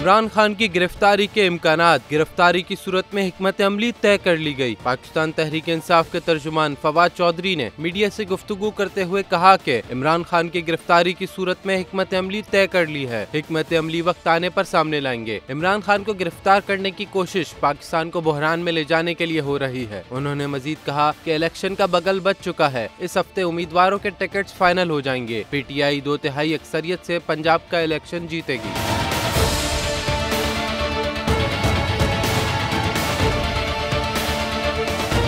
इमरान खान की गिरफ्तारी के इम्कानात। गिरफ्तारी की सूरत में हिकमत अमली तय कर ली गई। पाकिस्तान तहरीक इंसाफ के तर्जुमान फवाद चौधरी ने मीडिया से गुफ्तगू करते हुए कहा कि इमरान खान की गिरफ्तारी की सूरत में हिकमत अमली तय कर ली है। हिकमत अमली वक्त आने पर सामने लाएंगे। इमरान खान को गिरफ्तार करने की कोशिश पाकिस्तान को बहरान में ले जाने के लिए हो रही है। उन्होंने मजीद कहा कि इलेक्शन का बगल बच चुका है। इस हफ्ते उम्मीदवारों के टिकट्स फाइनल हो जाएंगे। PTI 2/3 अक्सरियत से पंजाब का इलेक्शन जीतेगी।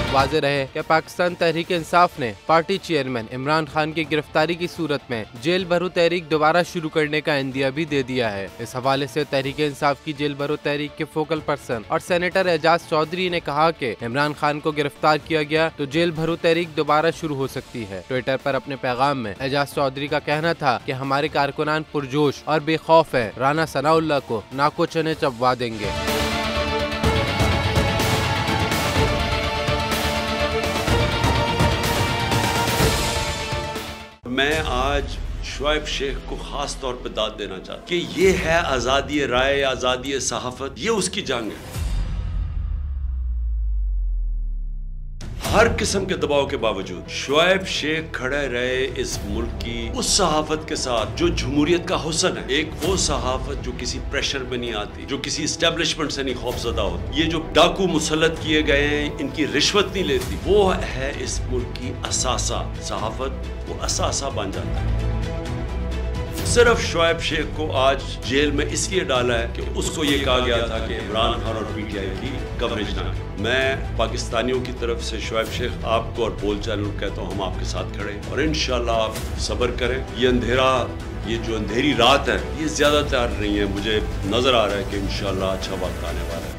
वाज़ेह रहे कि पाकिस्तान तहरीक इंसाफ ने पार्टी चेयरमैन इमरान खान की गिरफ्तारी की सूरत में जेल भरो तहरीक दोबारा शुरू करने का इंदिया भी दे दिया है। इस हवाले से तहरीक इंसाफ की जेल भरो तहरीक के फोकल पर्सन और सेनेटर एजाज चौधरी ने कहा कि इमरान खान को गिरफ्तार किया गया तो जेल भरो तहरीक दोबारा शुरू हो सकती है। ट्विटर पर अपने पैगाम में एजाज चौधरी का कहना था कि हमारे कारकुनान पुरजोश और बेखौफ है, राना सनाउल्लाह को नाको चने चबवा देंगे। मैं आज शुएब शेख को खास तौर पर दाद देना चाहता हूं कि ये है आज़ादी राय, आज़ादी सहाफत, ये उसकी जंग है। हर किस्म के दबाव के बावजूद शुएब शेख खड़े रहे इस मुल्क की उस सहाफत के साथ जो जमहूरियत का हुस्न है। एक वो सहाफत जो किसी प्रेशर में नहीं आती, जो किसी एस्टेब्लिशमेंट से नहीं खौफजदा होती। ये जो डाकू मुसल्लत किए गए हैं, इनकी रिश्वत नहीं लेती, वो है इस मुल्क की असासा। सहाफत वो असासा बन जाता है। सिर्फ शुएब शेख को आज जेल में इसलिए डाला है कि उसको ये कहा गया था कि इमरान खान और PTI की कवरेज ना करें। मैं पाकिस्तानियों की तरफ से शुएब शेख आपको और बोल चालू कहता हूँ, हम आपके साथ खड़े हैं और इंशाल्लाह आप सब्र करें। ये जो अंधेरी रात है ये ज्यादा तैयार नहीं है। मुझे नजर आ रहा है कि इंशाल्लाह अच्छा वक्त आने वाला है।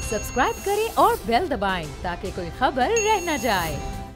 सब्सक्राइब करें और बेल दबाएं ताकि कोई खबर रह न जाए।